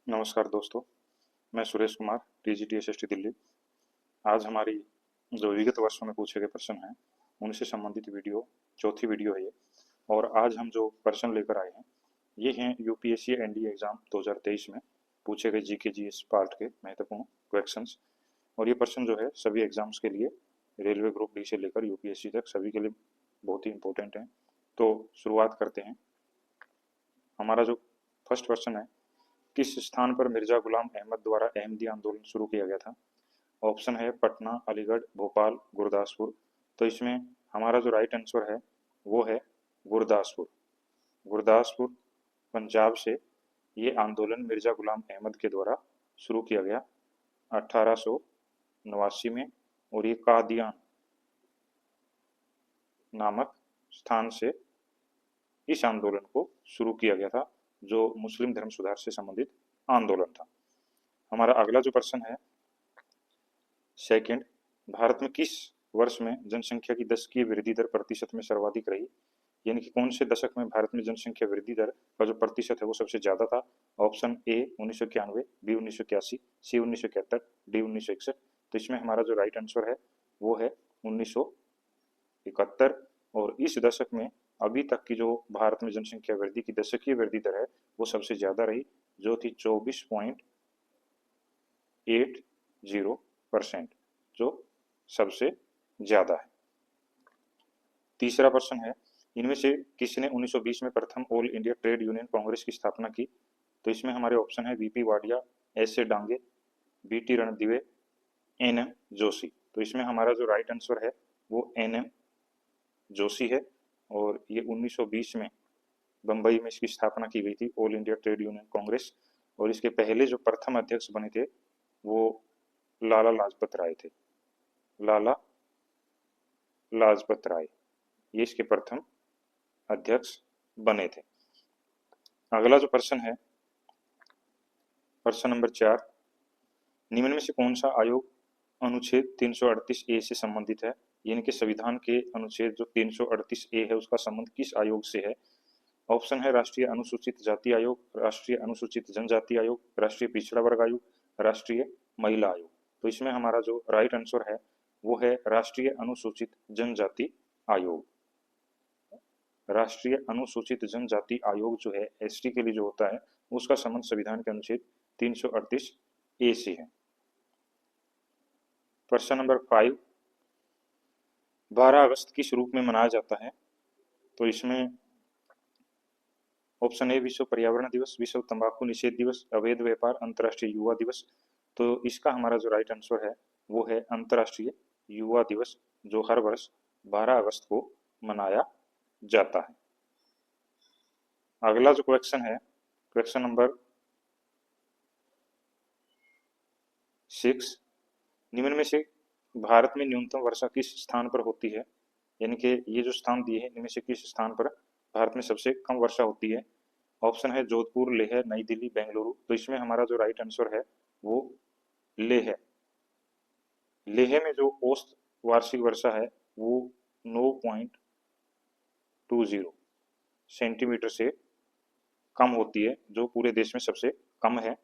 नमस्कार दोस्तों, मैं सुरेश कुमार, टीजीटी एसएसटी दिल्ली। आज हमारी जो विगत वर्षों में पूछे गए प्रश्न हैं उनसे संबंधित वीडियो चौथी वीडियो है ये। और आज हम जो प्रश्न लेकर आए हैं ये हैं यूपीएससी एनडीए एग्जाम 2023 में पूछे गए जीके जीएस पार्ट के महत्वपूर्ण क्वेश्चंस। और ये प्रश्न जो है सभी एग्जाम्स के लिए, रेलवे ग्रुप डी से लेकर यूपीएससी तक सभी के लिए बहुत ही इंपॉर्टेंट हैं। तो शुरुआत करते हैं। हमारा जो फर्स्ट प्रश्न है, किस स्थान पर मिर्जा गुलाम अहमद द्वारा अहमदी आंदोलन शुरू किया गया था? ऑप्शन है पटना, अलीगढ़, भोपाल, गुरदासपुर। तो इसमें हमारा जो राइट आंसर है वो है गुरदासपुर। गुरदासपुर पंजाब से ये आंदोलन मिर्जा गुलाम अहमद के द्वारा शुरू किया गया 1889 में। और ये कादियान नामक स्थान से इस आंदोलन को शुरू किया गया था, जो मुस्लिम धर्म सुधार से संबंधित आंदोलन था। हमारा अगला जो प्रश्न है सेकंड, भारत में किस वर्ष में जनसंख्या की दशकीय वृद्धि दर प्रतिशत में सर्वाधिक रही? यानी कि कौन से दशक में भारत में जनसंख्या वृद्धि दर का जो प्रतिशत है वो सबसे ज्यादा था? Option A 1991, B 1981, C 1971, D 1961। तो इसमें हमारा जो राइट आंसर है वो है 1971। और इस दशक में अभी तक की जो भारत में जनसंख्या वृद्धि की दशकीय वृद्धि दर है वो सबसे ज्यादा रही, जो थी 24.80%, जो सबसे ज्यादा है। तीसरा प्रश्न है, इनमें से किसने 1920 में प्रथम all India trade union Congress की स्थापना की? तो इसमें हमारे ऑप्शन है VP Wadia, S A Dange, BT Ranadive, N M Joshi. तो इसमें हमारा जो राइट आंसर है वो एन एम जोशी है। और ये 1920 में बंबई में इसकी स्थापना की गई थी, all India trade union Congress. और इसके पहले जो प्रथम अध्यक्ष बने थे वो लाला लाजपत राय थे। लाला लाजपत राय ये इसके प्रथम अध्यक्ष बने थे। अगला जो प्रश्न है प्रश्न नंबर 4, निम्न में से कौन सा आयोग अनुच्छेद 338 ए से संबंधित है? यानी कि संविधान के अनुच्छेद जो 338 ए है उसका संबंध किस आयोग से है? ऑप्शन है राष्ट्रीय अनुसूचित जाति आयोग, राष्ट्रीय अनुसूचित जनजाति आयोग, राष्ट्रीय पिछड़ा वर्ग आयोग, राष्ट्रीय महिला आयोग। तो इसमें हमारा जो राइट आंसर है वो है राष्ट्रीय अनुसूचित जनजाति आयोग। राष्ट्रीय अनुसूचित जनजाति आयोग जो है एसटी के लिए जो होता है उसका संबंध संविधान के अनुच्छेद 338 ए से है। प्रश्न नंबर 5, 12 अगस्त किस रूप में मनाया जाता है? तो इसमें ऑप्शन ए विश्व पर्यावरण दिवस, विश्व तंबाकू निषेध दिवस, अवैध व्यापार, अंतर्राष्ट्रीय युवा दिवस। तो इसका हमारा जो राइट आंसर है वो है अंतर्राष्ट्रीय युवा दिवस, जो हर वर्ष 12 अगस्त को मनाया जाता है। अगला जो क्वेश्चन है क्वेश्चन नंबर 6, निम्न में से भारत में न्यूनतम वर्षा किस स्थान पर होती है? यानी कि ये जो स्थान दिए हैं इनमें से किस स्थान पर भारत में सबसे कम वर्षा होती है? ऑप्शन है जोधपुर, लेह, नई दिल्ली, बेंगलुरु। तो इसमें हमारा जो राइट आंसर है वो लेह है। लेह में जो औसत वार्षिक वर्षा है वो 9.20 सेंटीमीटर से कम होती है, जो पूरे देश में सबसे कम है।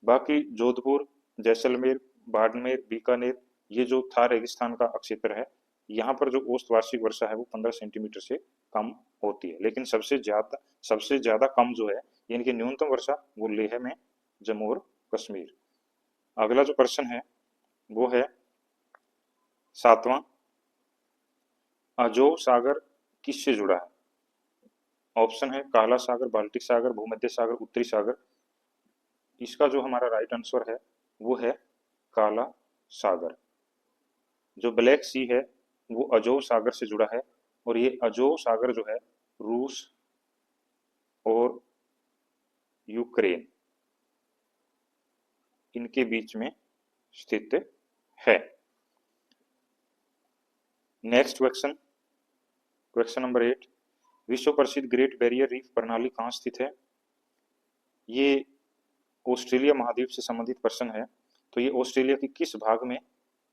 बाकी जोधपुर, जैसलमेर, बाड़मेर, बीकानेर ये जो थार रेगिस्तान का क्षेत्र है यहाँ पर जो औसत वार्षिक वर्षा है वो 15 सेंटीमीटर से कम होती है। लेकिन सबसे ज्यादा कम जो है यानी कि न्यूनतम वर्षा वो लेह में, जम्मू और कश्मीर। अगला जो प्रश्न है वो है 7वां, अजोव सागर किससे जुड़ा है? ऑप्शन है काला सागर, बाल्टिक सागर, भूमध्य सागर, उत्तरी सागर। इसका जो हमारा राइट आंसर है वो है काला सागर। जो ब्लैक सी है वो अजोव सागर से जुड़ा है। और ये अजोव सागर जो है रूस और यूक्रेन इनके बीच में स्थित है। नेक्स्ट क्वेश्चन, क्वेश्चन नंबर 8, विश्व प्रसिद्ध ग्रेट बैरियर रीफ प्रणाली कहाँ स्थित है? ये ऑस्ट्रेलिया महाद्वीप से संबंधित प्रश्न है। तो ये ऑस्ट्रेलिया के किस भाग में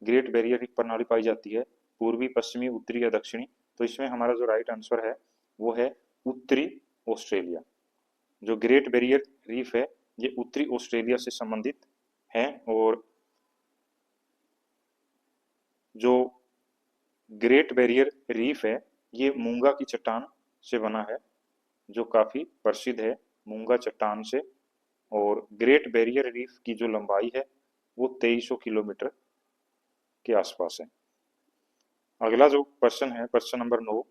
ग्रेट बैरियर रीफ प्रणाली पाई जाती है? पूर्वी, पश्चिमी, उत्तरी या दक्षिणी? तो इसमें हमारा जो राइट आंसर है वो है उत्तरी ऑस्ट्रेलिया। जो ग्रेट बैरियर रीफ है ये उत्तरी ऑस्ट्रेलिया से संबंधित है। और जो ग्रेट बैरियर रीफ है ये मूंगा की चट्टान से बना है, जो काफी प्रसिद्ध है मूंगा चट्टान से। और ग्रेट बैरियर रीफ की जो लंबाई है वो 2300 किलोमीटर के आसपास है। अगला जो प्रश्न है, प्रश्न नंबर 9,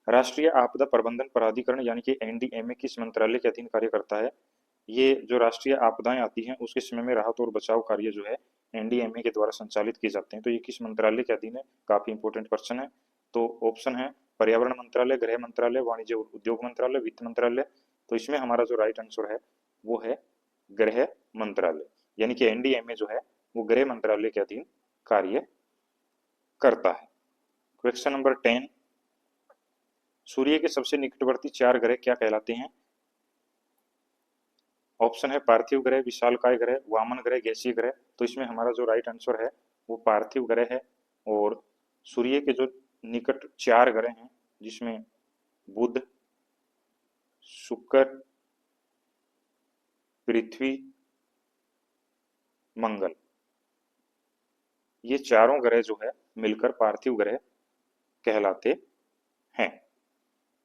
राष्ट्रीय आपदा प्रबंधन प्राधिकरण यानी कि एनडीएमए किस मंत्रालय के अधीन कार्य करता है? ये जो राष्ट्रीय आपदाएं आती हैं उसके समय में राहत और बचाव कार्य जो है एनडीएमए के द्वारा संचालित किए जाते हैं। तो ये किस मंत्रालय के अधीन है? काफी इंपॉर्टेंट क्वेश्चन है। तो ऑप्शन है पर्यावरण मंत्रालय, गृह मंत्रालय, वाणिज्य और उद्योग मंत्रालय, वित्त मंत्रालय। तो इसमें हमारा जो राइट आंसर है वो है गृह मंत्रालय, यानी कि एनडीएमए जो है वो गृह मंत्रालय के अधीन कार्य करता है। क्वेश्चन नंबर 10, सूर्य के सबसे निकटवर्ती 4 ग्रह क्या कहलाते हैं? ऑप्शन है पार्थिव ग्रह, विशालकाय ग्रह, वामन ग्रह, गैसीय ग्रह। तो इसमें हमारा जो राइट आंसर है वो पार्थिव ग्रह है। और सूर्य के जो निकट 4 ग्रह हैं जिसमें बुध, शुक्र, पृथ्वी, मंगल, ये चारों ग्रह जो है मिलकर पार्थिव ग्रह कहलाते हैं।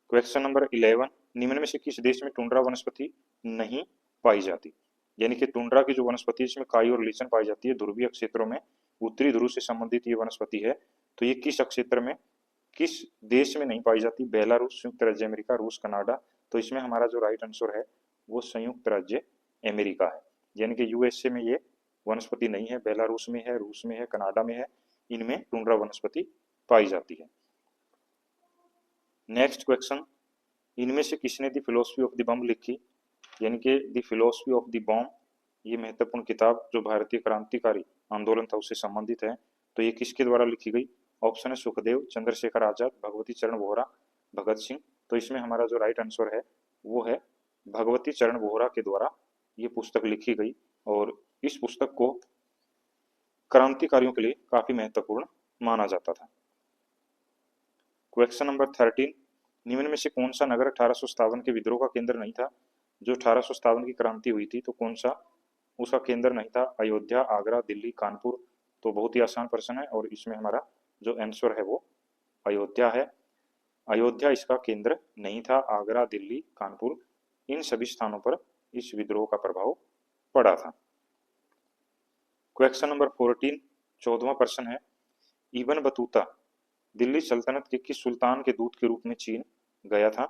क्वेश्चन नंबर 11, निम्न में से किस देश में टुंड्रा वनस्पति नहीं पाई जाती? यानी कि टुंड्रा की जो वनस्पति है इसमें काई और लीचन पाई जाती है ध्रुवीय क्षेत्रों में, उत्तरी ध्रुव से संबंधित ये वनस्पति है। तो ये किस क्षेत्र में, किस देश में नहीं पाई जाती? बेलारूस, संयुक्त राज्य अमेरिका, रूस, कनाडा। तो इसमें हमारा जो राइट आंसर है वो संयुक्त राज्य अमेरिका है, यानी कि यूएसए में ये वनस्पति नहीं है, बेलारूस में है, रूस में है, कनाडा में है, इनमें टुंड्रा वनस्पति पाई जाती है। नेक्स्ट क्वेश्चन, इनमें से किसने द फिलोसफी ऑफ द बम लिखी? यानी कि the philosophy of the bomb, ये महत्वपूर्ण किताब जो भारतीय क्रांतिकारी आंदोलन था उससे संबंधित है। तो ये किसके द्वारा लिखी गई? ऑप्शन है सुखदेव, चंद्रशेखर आजाद, भगवती चरण वोहरा, भगत सिंह। तो इसमें हमारा जो राइट आंसर है वो है भगवती चरण वोहरा के द्वारा ये पुस्तक लिखी गई। और इस पुस्तक को क्रांतिकारियों के लिए काफी महत्वपूर्ण माना जाता था। क्वेश्चन नंबर 13, निम्न में से कौन सा नगर 1857 के विद्रोह का केंद्र नहीं था? जो 1857 की क्रांति हुई थी तो कौन सा उसका केंद्र नहीं था? अयोध्या, आगरा, दिल्ली, कानपुर। तो बहुत ही आसान प्रश्न है और इसमें हमारा जो आंसर है वो अयोध्या है। अयोध्या इसका केंद्र नहीं था। आगरा, दिल्ली, कानपुर, इन सभी स्थानों पर इस विद्रोह का प्रभाव पड़ा था। क्वेश्चन नंबर 14, 14वां प्रश्न है, इब्न बतूता दिल्ली सल्तनत के किस सुल्तान के दूत के रूप में चीन गया था?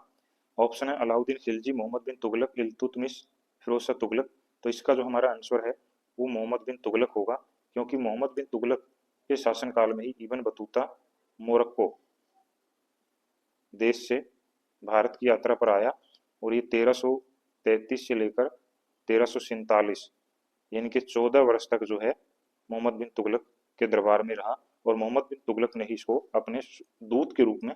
ऑप्शन है अलाउद्दीन खिलजी, मोहम्मद बिन तुगलक, इल्तुतमिश, फिरोज शाह तुगलक। तो इसका जो हमारा आंसर है वो मोहम्मद बिन तुगलक होगा, क्योंकि मोहम्मद बिन तुगलक के शासनकाल में ही इब्न बतूता मोरक्को देश से भारत की यात्रा पर आया। और ये 1333 से लेकर 1347 यानी कि 14 वर्ष तक जो है मोहम्मद बिन तुगलक के दरबार में रहा। और मोहम्मद बिन तुगलक ने ही इसको अपने दूत के रूप में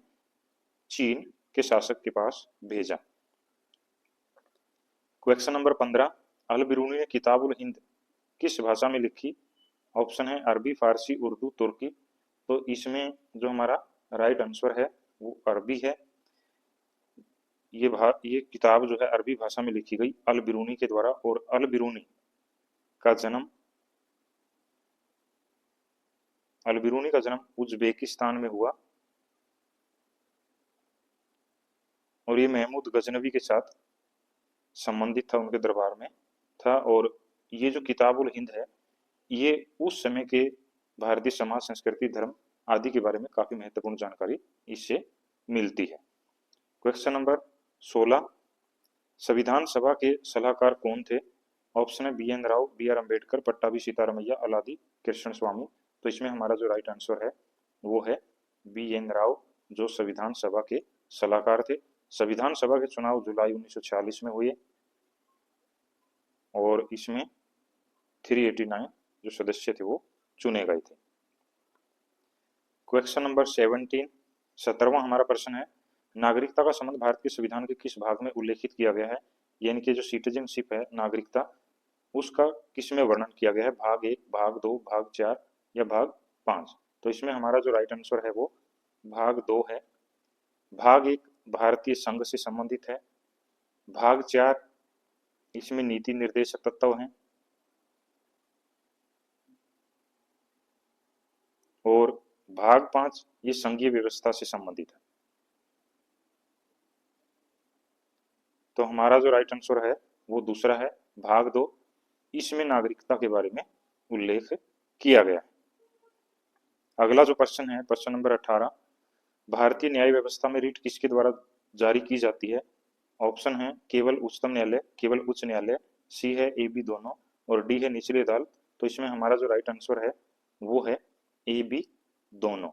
चीन के शासक के पास भेजा। क्वेश्चन नंबर 15, अल बिरूनी ने किताब उल हिंद किस भाषा में लिखी? ऑप्शन है अरबी, फारसी, उर्दू, तुर्की। तो इसमें जो हमारा राइट आंसर है वो अरबी है। ये किताब जो है अरबी भाषा में लिखी गई अल बिरूनी के द्वारा। और अल बिरूनी का जन्म उज्बेकिस्तान में हुआ और ये महमूद गजनवी के साथ संबंधित था, उनके दरबार में था। और ये जो किताब उल हिंद है ये उस समय के भारतीय समाज, संस्कृति, धर्म आदि के बारे में काफी महत्वपूर्ण जानकारी इससे मिलती है। क्वेश्चन नंबर 16, संविधान सभा के सलाहकार कौन थे? ऑप्शन है B N Rao, B R Ambedkar, Pattabhi Sitaramayya, Alladi Krishnaswamy. तो इसमें हमारा जो राइट आंसर है वो है बी एन राव, जो संविधान सभा के सलाहकार थे। संविधान सभा के चुनाव जुलाई 1946 में हुए और इसमें 389 जो सदस्य थे वो चुने गए थे। क्वेश्चन नंबर 17, 17वां हमारा प्रश्न है, नागरिकता का संबंध भारत के संविधान के किस भाग में उल्लेखित किया गया है? यानी कि जो सिटीजनशिप है, नागरिकता, उसका किस में वर्णन किया गया है? भाग 1, भाग 2, भाग 4 या भाग 5? तो इसमें हमारा जो राइट आंसर है वो भाग 2 है। भाग 1 भारतीय संघ से संबंधित है, भाग 4 इसमें नीति निर्देशक तत्व हैं और भाग 5 ये संघीय व्यवस्था से संबंधित है। तो हमारा जो राइट आंसर है वो दूसरा है, भाग 2, इसमें नागरिकता के बारे में उल्लेख किया गया है। अगला जो प्रश्न है, प्रश्न नंबर 18, भारतीय न्याय व्यवस्था में रीट किसके द्वारा जारी की जाती है? ऑप्शन है केवल उच्चतम न्यायालय, केवल उच्च न्यायालय, सी है ए बी दोनों, और डी है निचली अदालत। तो इसमें हमारा जो राइट आंसर है वो है ए बी दोनों,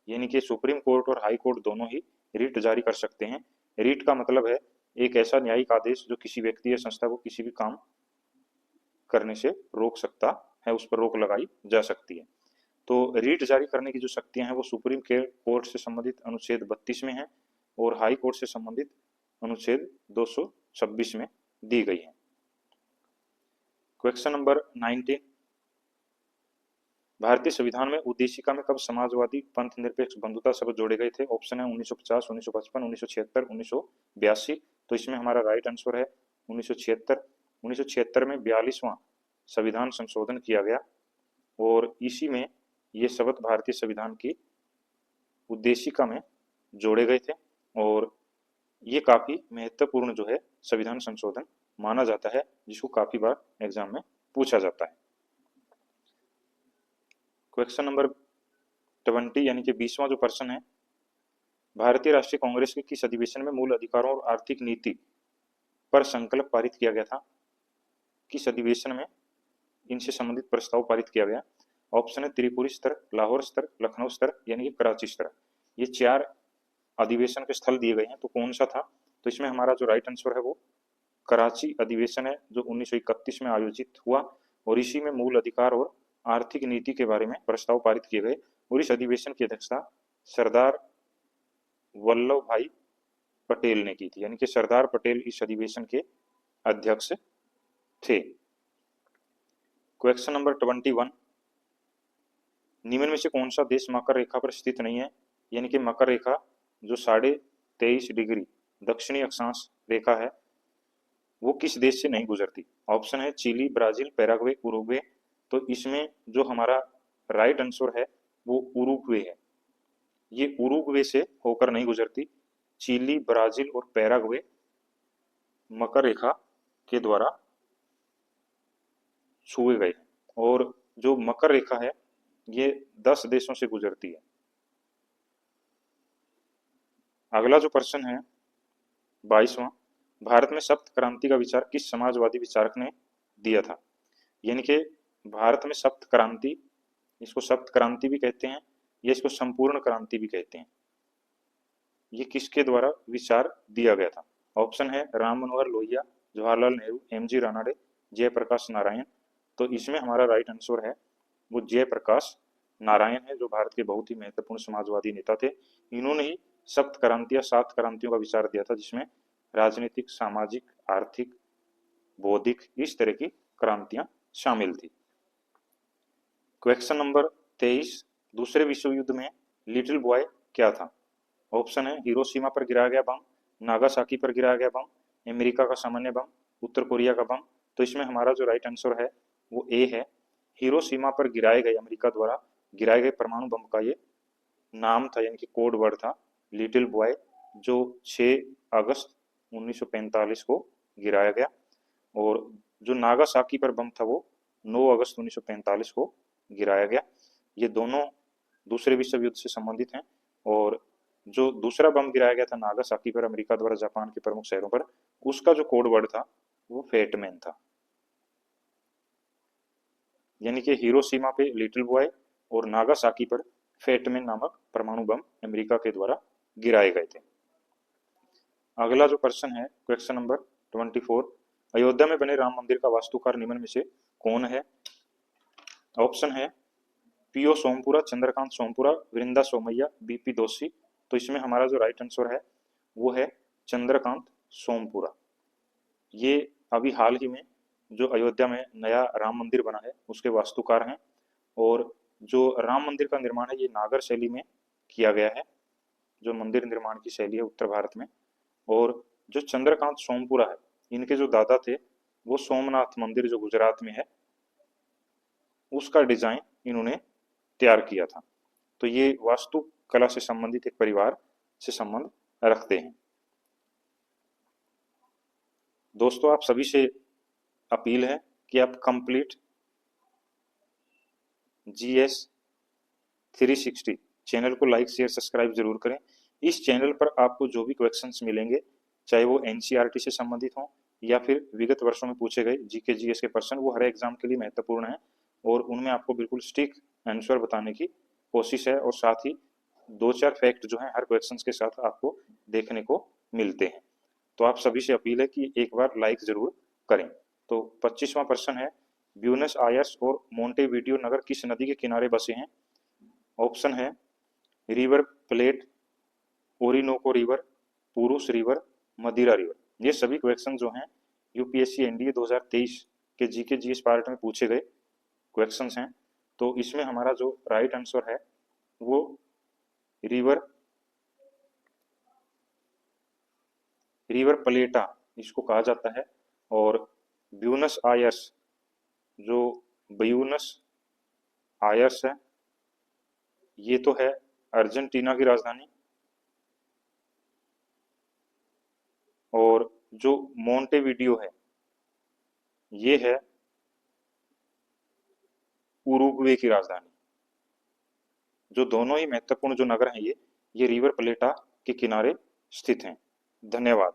यानी कि सुप्रीम कोर्ट और हाई कोर्ट दोनों ही रीट जारी कर सकते हैं। रीट का मतलब है एक ऐसा न्यायिक आदेश जो किसी व्यक्ति या संस्था को किसी भी काम करने से रोक सकता है, उस पर रोक लगाई जा सकती है। तो रीट जारी करने की जो शक्तियां हैं वो सुप्रीम कोर्ट से संबंधित अनुच्छेद 32 में है और हाई कोर्ट से संबंधित अनुच्छेद 226 में दी गई है। क्वेश्चन नंबर 19, भारतीय संविधान में उद्देशिका में कब समाजवादी पंथ निरपेक्ष बंधुता शब्द जोड़े गए थे? ऑप्शन है 1950, 1955, 1976, 1982। तो इसमें हमारा राइट आंसर है 1976। 1976 में 42वां संविधान संशोधन किया गया और इसी में ये शब्द भारतीय संविधान की उद्देशिका में जोड़े गए थे और ये काफी महत्वपूर्ण जो है संविधान संशोधन माना जाता है, जिसको काफी बार एग्जाम में पूछा जाता है। क्वेश्चन नंबर 20 यानी कि 20वां जो प्रश्न है, भारतीय राष्ट्रीय कांग्रेस के किस अधिवेशन में मूल अधिकारों और आर्थिक नीति पर संकल्प पारित किया गया था? किस अधिवेशन में इनसे संबंधित प्रस्ताव पारित किया गया? ऑप्शन है त्रिपुरी स्तर, लाहौर स्तर, लखनऊ स्तर, यानी कि कराची स्तर। ये 4 अधिवेशन के स्थल दिए गए हैं, तो कौन सा था? तो इसमें हमारा जो राइट आंसर है वो कराची अधिवेशन है, जो 1931 में आयोजित हुआ और इसी में मूल अधिकार और आर्थिक नीति के बारे में प्रस्ताव पारित किए गए और इस अधिवेशन की अध्यक्षता सरदार वल्लभ भाई पटेल ने की थी, यानी कि सरदार पटेल इस अधिवेशन के अध्यक्ष थे। क्वेश्चन नंबर 21, निम्न में से कौन सा देश मकर रेखा पर स्थित नहीं है? यानी कि मकर रेखा जो 23.5 डिग्री दक्षिणी अक्षांश रेखा है वो किस देश से नहीं गुजरती? ऑप्शन है चिली, ब्राजील, पैराग्वे, उरुग्वे। तो इसमें जो हमारा राइट आंसर है वो उरुग्वे है। ये उरुग्वे से होकर नहीं गुजरती। चिली, ब्राजील और पैराग्वे मकर रेखा के द्वारा छुए गए और जो मकर रेखा है ये 10 देशों से गुजरती है। अगला जो प्रश्न है 22वां, भारत में सप्त क्रांति का विचार किस समाजवादी विचारक ने दिया था? यानी कि भारत में सप्त क्रांति, इसको सप्त क्रांति भी कहते हैं या इसको संपूर्ण क्रांति भी कहते हैं, ये किसके द्वारा विचार दिया गया था? ऑप्शन है राम मनोहर लोहिया, जवाहरलाल नेहरू, एमजी रानाडे, जयप्रकाश नारायण। तो इसमें हमारा राइट आंसर है वो जयप्रकाश नारायण है, जो भारत के बहुत ही महत्वपूर्ण समाजवादी नेता थे। इन्होंने ही सप्त क्रांति या 7 क्रांतियों का विचार दिया था, जिसमें राजनीतिक, सामाजिक, आर्थिक, बौद्धिक, इस तरह की क्रांतियां शामिल थी। क्वेश्चन नंबर 23, दूसरे विश्व युद्ध में लिटिल बॉय क्या था? ऑप्शन है हिरोशिमा पर गिराया गया बम, नागासाकी पर गिराया गया बम, अमेरिका का सामान्य बम, उत्तर कोरिया का बम। तो इसमें हमारा जो राइट आंसर है वो ए है, हिरोशिमा पर गिराए गए, अमेरिका द्वारा गिराए गए परमाणु बम का ये नाम था, यानी कि कोड वर्ड था लिटिल बॉय, जो 6 अगस्त 1945 को गिराया गया और जो नागासाकी पर बम था वो 9 अगस्त 1945 को गिराया गया। ये दोनों दूसरे विश्व युद्ध से संबंधित हैं और जो दूसरा बम गिराया गया था नागासाकी पर अमेरिका द्वारा जापान के प्रमुख शहरों पर, उसका जो कोड वर्ड था वो फेटमैन था। यानी कि हिरोशिमा पे लिटिल बॉय और नागासाकी पर फेटमैन नामक परमाणु बम अमेरिका के द्वारा गिराए गए थे। अगला जो प्रश्न है क्वेश्चन नंबर 24, अयोध्या में बने राम मंदिर का वास्तुकार निम्न में से कौन है? ऑप्शन है पीओ सोमपुरा, चंद्रकांत सोमपुरा, वृंदा सोमैया, बीपी दोषी। तो इसमें हमारा जो राइट आंसर है वो है चंद्रकांत सोमपुरा। ये अभी हाल ही में जो अयोध्या में नया राम मंदिर बना है उसके वास्तुकार हैं और जो राम मंदिर का निर्माण है ये नागर शैली में किया गया है, जो मंदिर निर्माण की शैली है उत्तर भारत में। और जो चंद्रकांत सोमपुरा है इनके जो दादा थे वो सोमनाथ मंदिर जो गुजरात में है उसका डिजाइन इन्होंने तैयार किया था। तो ये वास्तु कला से संबंधित एक परिवार से संबंध रखते हैं। दोस्तों, आप सभी से अपील है कि आप कंप्लीट GS 360 चैनल को लाइक शेयर सब्सक्राइब जरूर करें। इस चैनल पर आपको जो भी क्वेश्चंस मिलेंगे, चाहे वो NCERT से संबंधित हों या फिर विगत वर्षों में पूछे गए GK GS के प्रश्न, वो हर एग्जाम के लिए महत्वपूर्ण है और उनमें आपको बिल्कुल स्टिक आंसर बताने की कोशिश है। और साथ ही 2-4 फैक्ट जो है हर क्वेश्चन के साथ आपको देखने को मिलते हैं। तो आप सभी से अपील है कि एक बार लाइक जरूर करें। तो 25वां प्रश्न है, ब्यूनस आयर्स और मोंटेविडियो नगर किस नदी के किनारे बसे हैं? ऑप्शन है रिवर प्लेट, ओरिनोको रिवर, पुरुष रिवर, मदिरा रिवर। ये सभी क्वेश्चन जो हैं UPSC NDA 2023 के GK GS पार्ट में पूछे गए क्वेश्चंस हैं। तो इसमें हमारा जो राइट आंसर है वो रिवर प्लेटा इसको कहा जाता है। और ब्यूनस आयर्स, जो ब्यूनस आयर्स है, ये तो है अर्जेंटीना की राजधानी। और जो मोंटेविडियो है ये है उरुग्वे की राजधानी। जो दोनों ही महत्वपूर्ण जो नगर हैं ये रिवर प्लेटा के किनारे स्थित हैं। धन्यवाद।